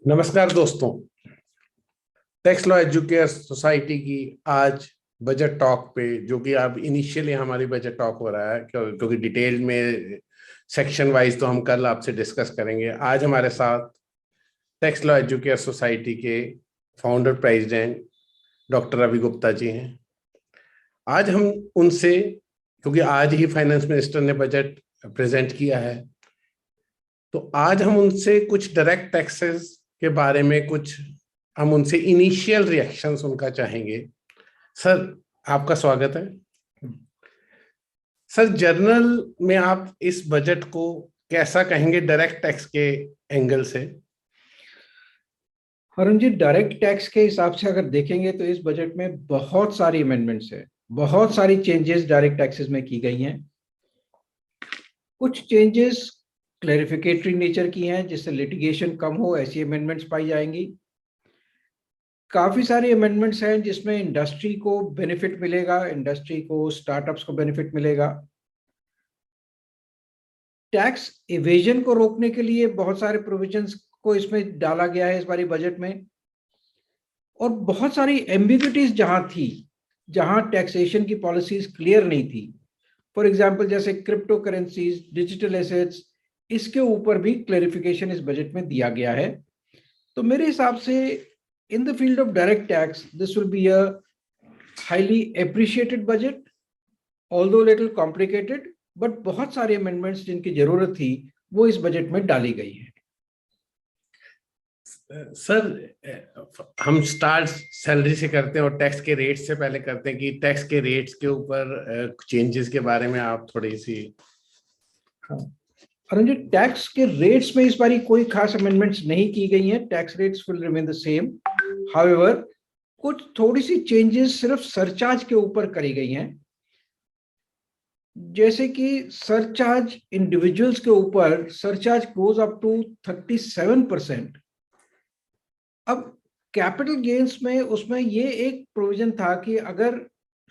नमस्कार दोस्तों। Tax law educare society की आज बजट टॉक पे, जो कि अब इनिशियली हमारी बजट टॉक हो रहा है, क्योंकि डिटेल में सेक्शन वाइज तो हम कल आपसे डिस्कस करेंगे। आज हमारे साथ टैक्स लॉ एजुकेयर सोसाइटी के founder president doctor Ravi Gupta ji हैं। आज हम उनसे, क्योंकि आज ही फाइनेंस मिनिस्टर ने बजट प्रेजेंट किया है, तो आज हम उनसे कुछ डायरेक्ट टैक्सेस के बारे में कुछ हम उनसे इनिशियल रिएक्शंस उनका चाहेंगे। सर, आपका स्वागत है। सर, जर्नल में आप इस बजट को कैसा कहेंगे डायरेक्ट टैक्स के एंगल से? अरुण जी, डायरेक्ट टैक्स के हिसाब से अगर देखेंगे तो इस बजट में बहुत सारी अमेंडमेंट्स है, बहुत सारी चेंजेस डायरेक्ट टैक्सेस में की गई हैं। कुछ चेंजेस क्लैरिफिकेटरी नेचर की हैं, जिससे लिटिगेशन कम हो, ऐसी अमेंडमेंट्स पाई जाएंगी। काफी सारी अमेंडमेंट्स हैं जिसमें इंडस्ट्री को बेनिफिट मिलेगा, इंडस्ट्री को, स्टार्टअप्स को बेनिफिट मिलेगा। टैक्स इवेजन को रोकने के लिए बहुत सारे प्रोविजंस को इसमें डाला गया है इस बारी बजट में। और बहुत सारी एम्बिग्युइटीज जहां थी, जहां टैक्सेशन की पॉलिसीज क्लियर नहीं थी, फॉर एग्जांपल जैसे क्रिप्टो करेंसीज, डिजिटल एसेट्स, इसके ऊपर भी क्लैरिफिकेशन इस बजट में दिया गया है। तो मेरे हिसाब से in the field of direct tax this will be a highly appreciated budget, although little complicated, but बहुत सारे अमेंडमेंट्स जिनकी जरूरत थी वो इस बजट में डाली गई है। सर, हम स्टार्ट सैलरी से करते हैं और टैक्स के रेट से पहले करते हैं कि टैक्स के रेट्स के ऊपर चेंजेस के बारे में आप थोड़ी सी। हाँ, अरुण जी, टैक्स के रेट्स में इस बारी कोई खास अमेंडमेंट्स नहीं की गई हैं। Tax rates will remain the same. However, कुछ थोड़ी सी चेंजेस सिर्फ सरचार्ज के ऊपर करी गई हैं, जैसे कि सरचार्ज इंडिविजुअल्स के ऊपर सरचार्ज गोज अप टू 37%। अब कैपिटल गेन्स में उसमें ये एक प्रोविजन था कि अगर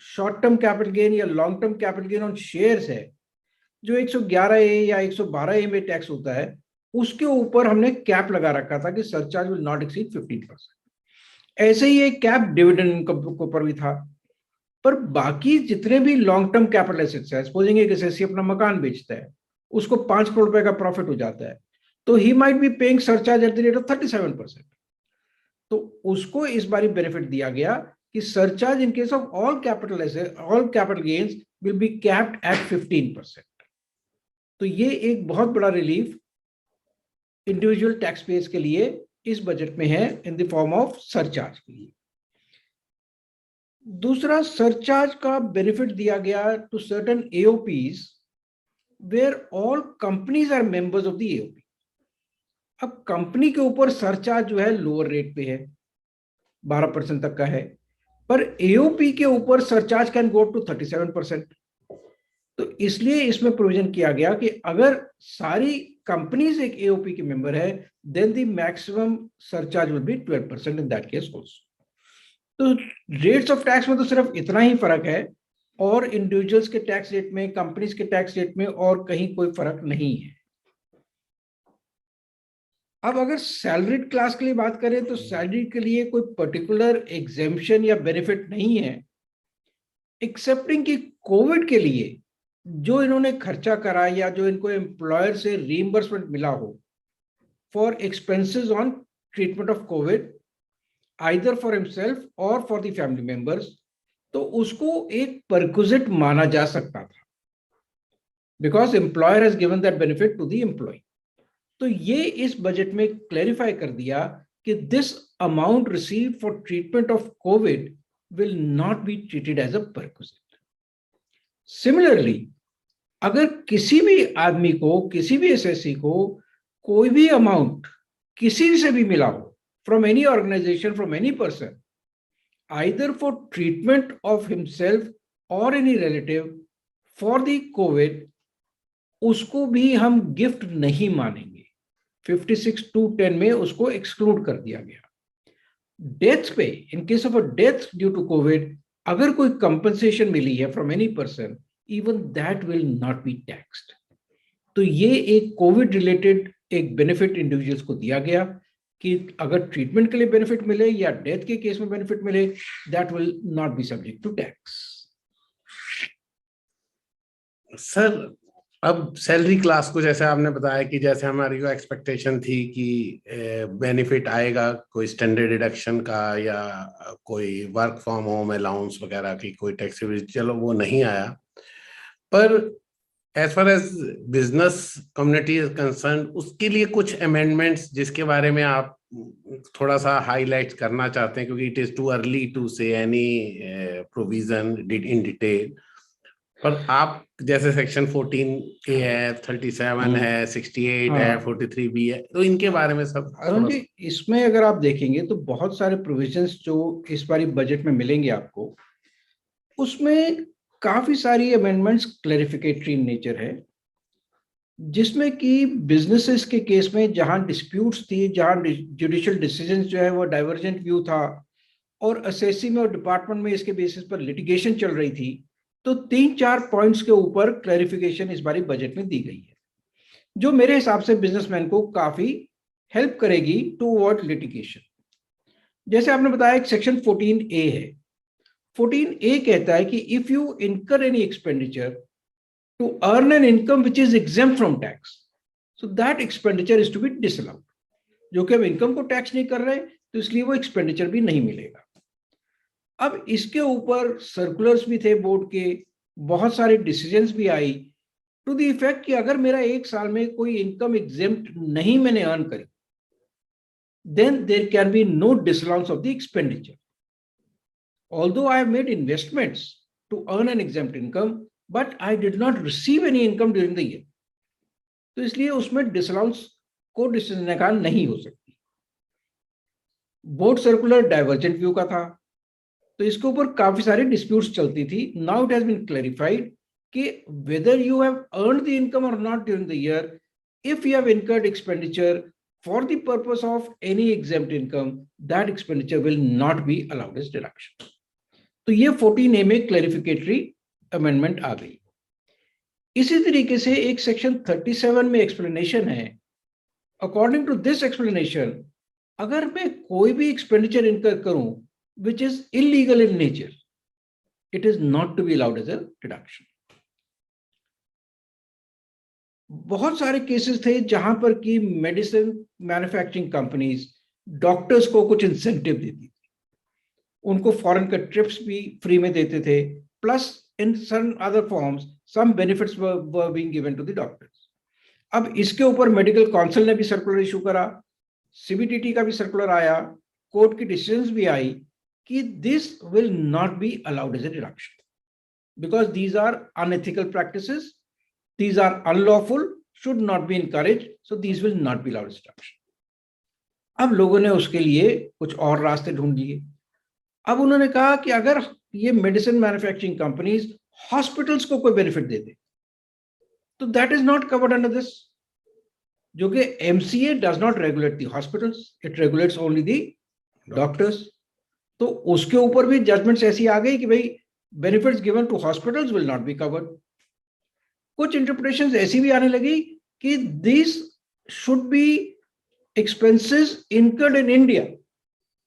शॉर्ट टर्म कैपिटल गेन या long term capital gain on shares है, जो 111A या 112A में टैक्स होता है, उसके ऊपर हमने कैप लगा रखा था कि सरचार्ज विल नॉट एक्सीड 15%। ऐसे ही एक कैप डिविडेंड इनकम के ऊपर भी था। पर बाकी जितने भी लॉन्ग टर्म कैपिटल एसेट्स है, सपोजिंग एक एसएससी अपना मकान बेचता है, उसको 5 करोड़ रुपए का प्रॉफिट हो जाता है, तो he might be paying surcharge at the rate of 37%। तो उसको इस बारी बेनिफिट दिया गया कि surcharge in case of all capital gains will be capped at 15%। तो ये एक बहुत बड़ा रिलीफ इंडिविजुअल टैक्स पेयर्स के लिए इस बजट में है in the form of surcharge के लिए। दूसरा, सरचार्ज का बेनिफिट दिया गया to certain AOPs where all companies are members of the AOP. अब कंपनी के ऊपर सरचार्ज जो है लोअर रेट पे है, 12% तक का है, पर एओपी के ऊपर सरचार्ज कैन गो टू 37%। तो इसलिए इसमें प्रोविजन किया गया कि अगर सारी कंपनीज एक एओपी के मेंबर है, then the maximum surcharge will be 12% in that case also. तो रेट्स ऑफ टैक्स में तो सिर्फ इतना ही फर्क है, और इंडिविजुअल्स के टैक्स रेट में, कंपनीज के टैक्स रेट में और कहीं कोई फर्क नहीं है। अब अगर सैलरीड क्लास के लिए बात करें तो सैलरी के लिए कोई पर्टिकुलर एग्जेम्पशन या बेनिफिट नहीं है, एक्सेप्टिंग कि कोविड के लिए जो इन्होंने खर्चा करा या जो इनको एम्प्लॉयर से रीइंबर्समेंट मिला हो for expenses on treatment of COVID, either for himself और फॉर द फैमिली मेंबर्स, तो उसको एक परक्विजिट माना जा सकता था, because employer has given that benefit to the employee. तो ये इस बजट में क्लैरिफाई कर दिया कि this amount receive for treatment of COVID will not be treated as a perquisite. Similarly, अगर किसी भी आदमी को, किसी भी एसएससी को कोई भी अमाउंट किसी से भी मिला हो, from any organization, from any person, either for treatment of himself or any relative for the COVID, उसको भी हम गिफ्ट नहीं मानेंगे। 56(2)(10) में उसको एक्सक्लूड कर दिया गया। डेथ पे, in case of a death due to COVID, अगर कोई कंपनसेशन मिली है from any person, even that will not be taxed. तो ये एक कोविड रिलेटेड एक बेनिफिट इंडिविजुअल्स को दिया गया। कि अगर ट्रीटमेंट के लिए बेनिफिट मिले या डेथ के केस में बेनिफिट मिले, that will not be subject to tax. Sir अब सैलरी क्लास को जैसे आपने बताया कि जैसे हमारी जो एक्सपेक्टेशन थी कि बेनिफिट आएगा कोई स्टैंडर्ड डिडक्शन का या कोई वर्क फ्रॉम होम अलाउंस वगैरह की कोई टैक्सेबिलिटी, चलो वो नहीं आया। पर as far as business community is concern, उसके लिए कुछ अमेंडमेंट्स जिसके बारे में आप थोड़ा सा हाईलाइट करना चाहते हैं, क्योंकि it is too early to say any provision in detail. पर आप जैसे सेक्शन 14A है, 37 है, 68 है, 43B है, तो इनके बारे में सब अरुण जी, इसमें अगर आप देखेंगे तो बहुत सारे प्रोविजंस जो इस बारी बजट में मिलेंगे आपको, उसमें काफी सारी अमेंडमेंट्स क्लैरिफिकेटरी इन नेचर है, जिसमें कि बिजनेसेस के केस में जहां डिस्प्यूट्स थी, जहां जुडिशियल डिसीजंस जो है वो डाइवर्जेंट व्यू था, और असेसी में और डिपार्टमेंट में इसके बेसिस पर लिटिगेशन चल रही थी, तो 3-4 पॉइंट्स के ऊपर क्लैरिफिकेशन इस बारी बजट में दी गई है, जो मेरे हिसाब से बिजनेसमैन को काफी हेल्प करेगी टू अवॉइड लिटिगेशन। जैसे आपने बताया एक सेक्शन 14A है। 14A कहता है कि if you incur any expenditure to earn an income which is exempt from tax, so that expenditure is to be disallowed. जो कि हम इनकम को टैक्स नहीं कर रहे, तो इसलिए वो एक्सपेंडिचर भी नहीं मिलेगा। अब इसके ऊपर सर्कुलर्स भी थे बोर्ड के, बहुत सारे डिसीजंस भी आई टू द इफेक्ट कि अगर मेरा एक साल में कोई इनकम एग्जेम्प्ट नहीं मैंने अर्न करी, then there can be no disallowance of the expenditure. Although I have made investments to earn an exempt income, but I did not receive any income during the year. तो इसलिए उसमें disallowance को decision निकाल नहीं हो सकती। Board circular divergent view का था, तो इसके ऊपर काफी सारी डिस्प्यूट्स चलती थी। Now it has been clarified कि whether you have earned the income or not during the year, if you have incurred expenditure for the purpose of any exempt income, that expenditure will not be allowed as deduction. तो ये 14A में क्लैरिफिकेटरी amendment आ गई। इसी तरीके से एक section 37 में explanation है। अकॉर्डिंग टू दिस एक्सप्लेनेशन, अगर मैं कोई भी एक्सपेंडिचर इनकर करूं which is illegal in nature, it is not to be allowed as a deduction. बहुत सारे केसेस थे जहां पर कि मेडिसिन मैन्युफैक्चरिंग कंपनीज डॉक्टर्स को कुछ इंसेंटिव देती थी, उनको फॉरेन का ट्रिप्स भी फ्री में देते थे, plus in some other forms some benefits were being given to the doctors. अब इसके ऊपर मेडिकल काउंसिल ने भी सर्कुलर इशू करा, सीबीडीटी का भी सर्कुलर आया, कोर्ट की डिसीजंस भी आई कि this will not be allowed as a deduction because these are unethical practices, these are unlawful, should not be encouraged, so these will not be allowed as deduction. अब लोगों ने उसके लिए कुछ और रास्ते ढूंढ लिए। अब उन्होंने कहा कि अगर ये मेडिसिन मैन्युफैक्चरिंग कंपनीज हॉस्पिटल्स को कोई बेनिफिट दे दे, तो that is not covered under this, जो कि MCA does not regulate the hospitals, it regulates only the doctors. तो उसके ऊपर भी जजमेंट्स ऐसी आ गई कि भाई benefits given to hospitals will not be covered. कुछ इंटरप्रिटेशंस ऐसी भी आने लगी कि this should be expenses incurred in India,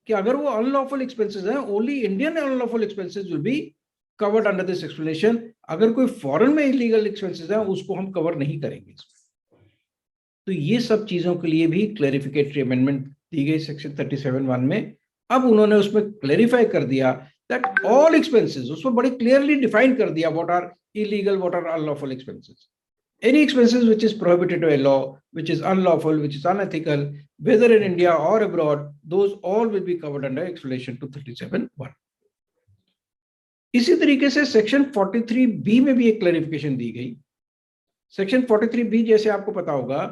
कि अगर वो अनलॉफुल एक्सपेंसेस हैं, only Indian unlawful expenses will be covered under this explanation. अगर कोई फॉरेन में इलीगल एक्सपेंसेस हैं उसको हम कवर नहीं करेंगे। तो ये सब चीजों के लिए भी क्लैरिफिकेटरी अमेंडमेंट दी गई सेक्शन 37(1) में। अब उन्होंने उसमें क्लैरिफाई कर दिया दैट ऑल एक्सपेंसेस, उसमें बड़ी क्लियरली डिफाइन कर दिया what are illegal, what are unlawful expenses. Any expenses which is prohibited by law, which is unlawful, which is unethical, whether in India or abroad, those all will be covered under explanation to 37(1). इसी तरीके से section 43B में भी एक clarification दी गई। Section 43B जैसे आपको पता होगा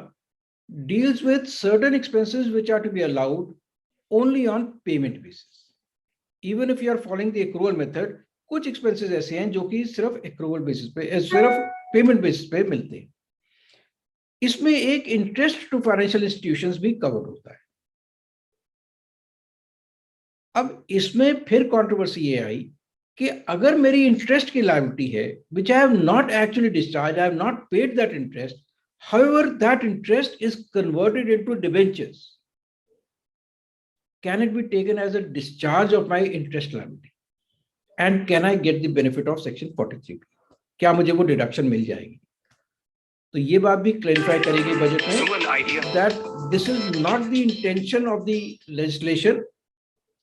deals with certain expenses which are to be allowed only on payment basis. Even if you are following the accrual method, कुछ एक्सपेंसेस ऐसे हैं जो कि सिर्फ एक्रूवल बेसिस पे, सिर्फ पेमेंट बेसिस पे मिलते हैं। इसमें एक इंटरेस्ट टू फाइनेंशियल इंस्टीट्यूशंस भी कवर होता है। अब इसमें फिर कंट्रोवर्सी ये आई कि अगर मेरी इंटरेस्ट की लायबिलिटी है which I have not actually discharge, I have not paid that interest, however that interest is converted into debentures, can it be taken as a discharge of my interest liability and can I get the benefit of section 43? क्या मुझे वो deduction मिल जाएगी? तो ये बात भी clarify करेगी budget में that this is not the intention of the legislation.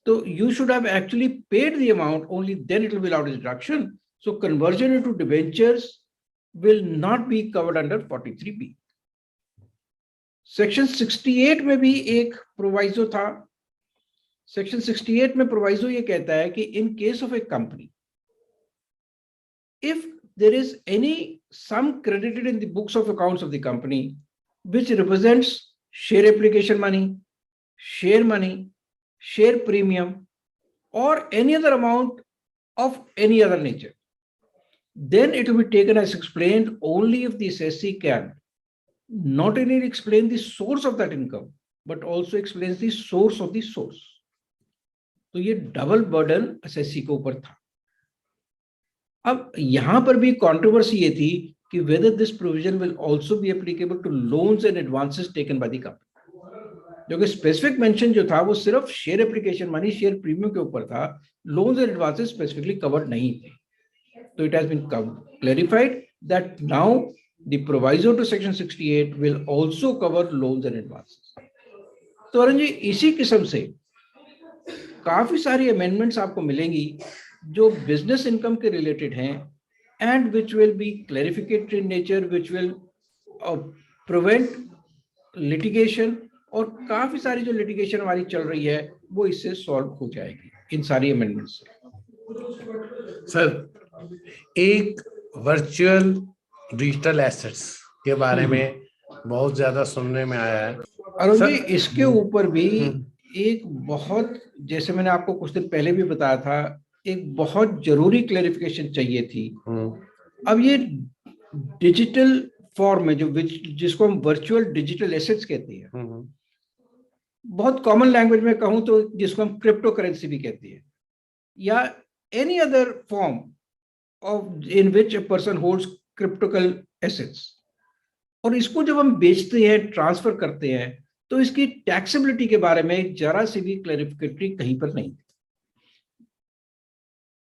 So you should have actually paid the amount, only then it will be allowed as deduction. So conversion into debentures will not be covered under 43B. Section 68 में भी एक proviso था. Section 68 में proviso ये कहता है कि in case of a company, if there is any sum credited in the books of accounts of the company which represents share application money, share premium, or any other amount of any other nature, then it will be taken as explained only if the assessee can not only explain the source of that income, but also explains the source of the source. तो ये double burden assessee के ऊपर था. अब यहां पर भी controversy ये थी कि whether this provision will also be applicable to loans and advances taken by the company. जो कि स्पेसिफिक मेंशन जो था वो सिर्फ share application money, share premium के ऊपर था. Loans and advances specifically covered नहीं थे. तो it has been clarified that now the proviso to section 68 will also cover loans and advances. तो अरुण जी, इसी किस्म से काफी सारी अमेंडमेंट्स आपको मिलेंगी जो बिजनेस इनकम के रिलेटेड हैं and which will be clarificatory in nature, which will prevent litigation. और काफी सारी जो लिटिगेशन हमारी चल रही है वो इससे सॉल्व हो जाएगी इन सारी अमेंडमेंट से. सर, एक वर्चुअल डिजिटल एसेट्स के बारे में बहुत ज्यादा सुनने में आया है अरुण जी. इसके ऊपर भी एक बहुत, जैसे मैंने आपको कुछ दिन पहले भी बताया था, एक बहुत जरूरी क्लैरिफिकेशन चाहिए थी. अब ये डिजिटल फॉर्म में जो जिसको हम वर्चुअल डिजिटल एसेट्स कहते हैं, बहुत कॉमन लैंग्वेज में कहूं तो जिसको हम क्रिप्टो करेंसी भी कहते हैं, या any other form of in which a person holds crypto assets. और इसको जब हम बेचते हैं, ट्रांसफर करते हैं, तो इसकी टैक्सेबिलिटी के बारे में जरा सी भी क्लैरिफिकेटरी कहीं पर नहीं.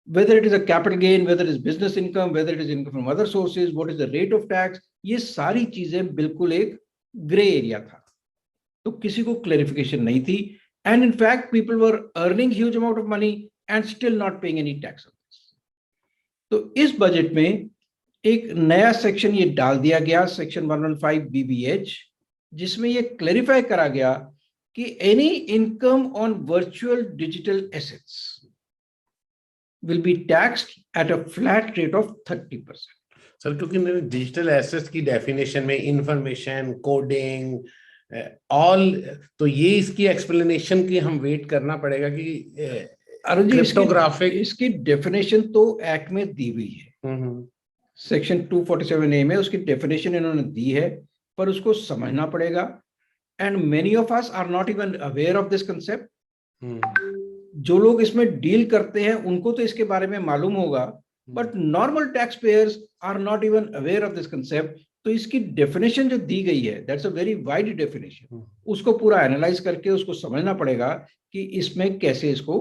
Whether it is a capital gain, whether it is business income, whether it is income from other sources, what is the rate of tax, ये सारी चीजें बिल्कुल एक ग्रे एरिया था. तो किसी को क्लैरिफिकेशन नहीं थी. And in fact people were earning huge amount of money and still not paying any tax. तो इस बजट में एक नया सेक्शन ये डाल दिया गया, सेक्शन 115 BBH, जिसमें ये क्लैरिफाई करा गया कि any income on virtual digital assets will be taxed at a flat rate of 30%. Sir, क्योंकि डिजिटल एसेट्स की डेफिनेशन में इंफॉर्मेशन, कोडिंग, ऑल, तो ये इसकी एक्सप्लेनेशन की हम वेट करना पड़ेगा कि अरुण जी, इसकी डेफिनेशन तो एक्ट में दी हुई है. सेक्शन 247A में उसकी डेफिनेशन इन्होंने दी है, पर उसको समझना पड़ेगा. And many of us are not even aware of this concept. जो लोग इसमें डील करते हैं उनको तो इसके बारे में मालूम होगा, but normal tax payers are not even aware of this concept. तो इसकी डेफिनेशन जो दी गई है, that's a very wide definition. उसको पूरा एनालाइज करके उसको समझना पड़ेगा कि इसमें कैसे, इसको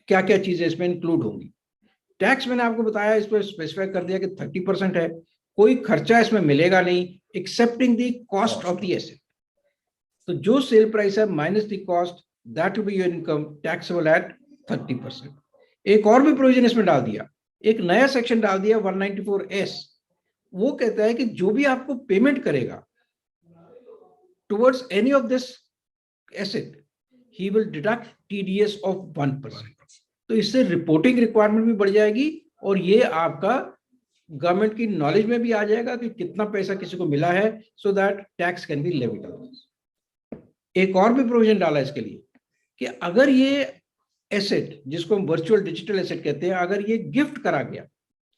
क्या क्या चीजें इसमें इंक्लूड होंगी. टैक्स मैंने आपको बताया, इस पर स्पेसिफाई कर दिया कि 30% है. कोई खर्चा इसमें मिलेगा नहीं accepting the cost of the asset. तो जो सेल प्राइस है minus the cost, that will be your income taxable at 30%. एक और भी प्रोविजन इसमें डाल दिया, एक नया सेक्शन डाल दिया 194S. वो कहता है कि जो भी आपको पेमेंट करेगा towards any of this asset, he will deduct TDS of 1%. तो इससे रिपोर्टिंग रिक्वायरमेंट भी बढ़ जाएगी और ये आपका गवर्नमेंट की नॉलेज में भी आ जाएगा कि कितना पैसा किसी को मिला है, so that tax can be levied. एक और भी प्रोविजन डाला इसके लिए कि अगर ये एसेट, जिसको हम वर्चुअल डिजिटल एसेट कहते हैं, अगर ये गिफ्ट करा गया,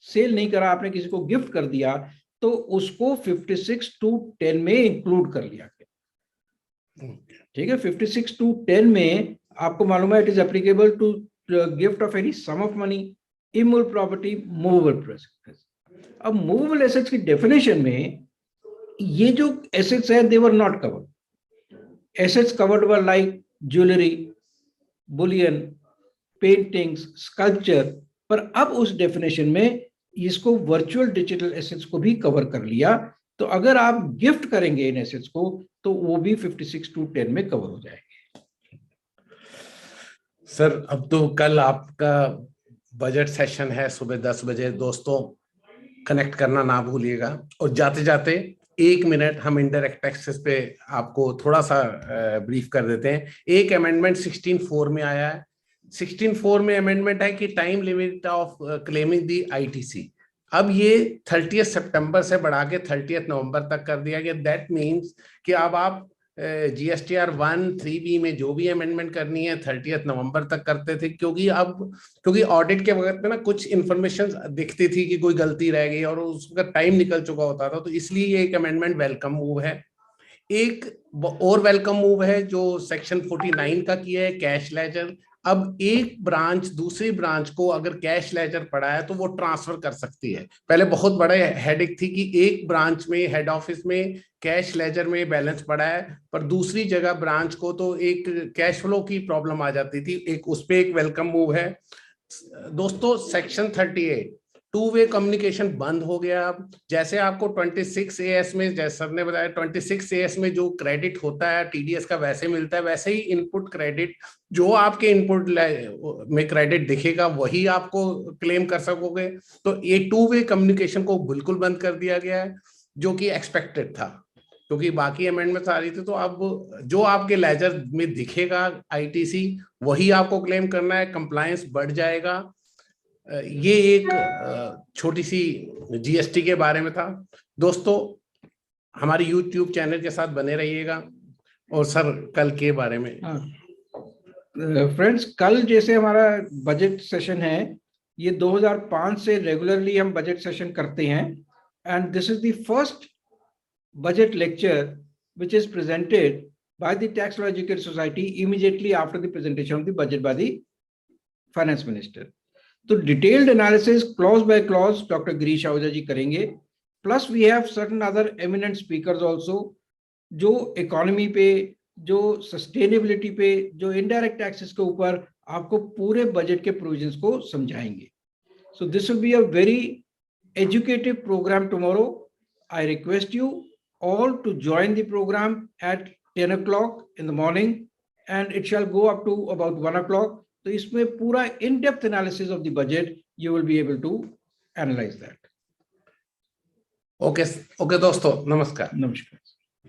सेल नहीं करा, आपने किसी को गिफ्ट कर दिया, तो उसको 56(2)(10) में इंक्लूड कर लिया गया. ठीक है, 56(2)(10) में आपको मालूम है it is applicable to gift of any sum of money, immovable property, movable present. अब मूवेबल एसेट्स की डेफिनेशन में ये जो एसेट्स है, they were not covered. Assets covered were like jewellery, bullion, paintings, sculpture, पर अब उस डेफिनेशन में इसको वर्चुअल डिजिटल एसेट्स को भी कवर कर लिया। तो अगर आप गिफ्ट करेंगे इन एसेट्स को तो वो भी 56(2)(10 में कवर हो जाएंगे। सर अब तो कल आपका बजट सेशन है सुबह 10 बजे, दोस्तों कनेक्ट करना ना भूलिएगा। और जाते जाते 1 मिनट हम इनडायरेक्ट टैक्सेस पे आपको थोड़ा सा ब्रीफ कर देते हैं। एक अमेंडमेंट 16(4) में आया है। 16(4) में अमेंडमेंट है कि time limit of claiming the ITC अब ये 30 सितंबर से बढ़ा के 30 नवंबर तक कर दिया गया। दैट मीन्स कि अब आप GSTR 1(3)(b) में जो भी अमेंडमेंट करनी है 30 नवंबर तक करते थे, क्योंकि ऑडिट के वक्त में ना कुछ इंफॉर्मेशन दिखती थी कि कोई गलती रह गई और उसका टाइम निकल चुका होता था, तो इसलिए ये एक अमेंडमेंट वेलकम मूव है। एक और वेलकम मूव है जो सेक्शन 49 का किया है, कैश लेजर। अब एक ब्रांच दूसरी ब्रांच को अगर कैश लेजर पड़ा है तो वो ट्रांसफर कर सकती है। पहले बहुत बड़े हेडेक थी कि एक ब्रांच में हेड ऑफिस में कैश लेजर में बैलेंस पड़ा है, पर दूसरी जगह ब्रांच को तो एक कैश फ्लो की प्रॉब्लम आ जाती थी। एक उस पे एक वेलकम मूव है। दोस्तों सेक्शन 38 टू वे कम्युनिकेशन बंद हो गया। अब जैसे आपको 26AS में, जैसे सर ने बताया, 26AS में जो क्रेडिट होता है TDS का वैसे मिलता है, वैसे ही इनपुट क्रेडिट जो आपके इनपुट में क्रेडिट दिखेगा वही आपको क्लेम कर सकोगे। तो ये टू वे कम्युनिकेशन को बिल्कुल बंद कर दिया गया है, जो कि एक्सपेक्टेड था क्योंकि बाकी अमेंडमेंट आ रही थी। तो अब जो आपके लेजर में दिखेगा ITC वही आपको क्लेम करना है, कंप्लायंस बढ़ जाएगा। ये एक छोटी सी GST के बारे में था। दोस्तों हमारे YouTube चैनल के साथ बने रहिएगा। और सर कल के बारे में, फ्रेंड्स कल जैसे हमारा बजट सेशन है, ये 2005 से रेगुलरली हम बजट सेशन करते हैं, and this is the first budget lecture which is presented by the Tax Law Educated Society immediately after the presentation of the budget by the finance minister. तो detailed analysis clause by clause doctor Girish Ahuja ji करेंगे, plus we have certain other eminent speakers also जो economy पे, जो sustainability पे, जो indirect taxes के ऊपर आपको पूरे बजट के प्रोविजंस को समझाएंगे। So this will be a very educative programme tomorrow. I request you all to join the program at 10 o'clock in the morning and it shall go up to about 1 o'clock. तो इसमें पूरा in-depth analysis of the budget you will be able to analyze that. Okay दोस्तों, नमस्कार। नमस्कार।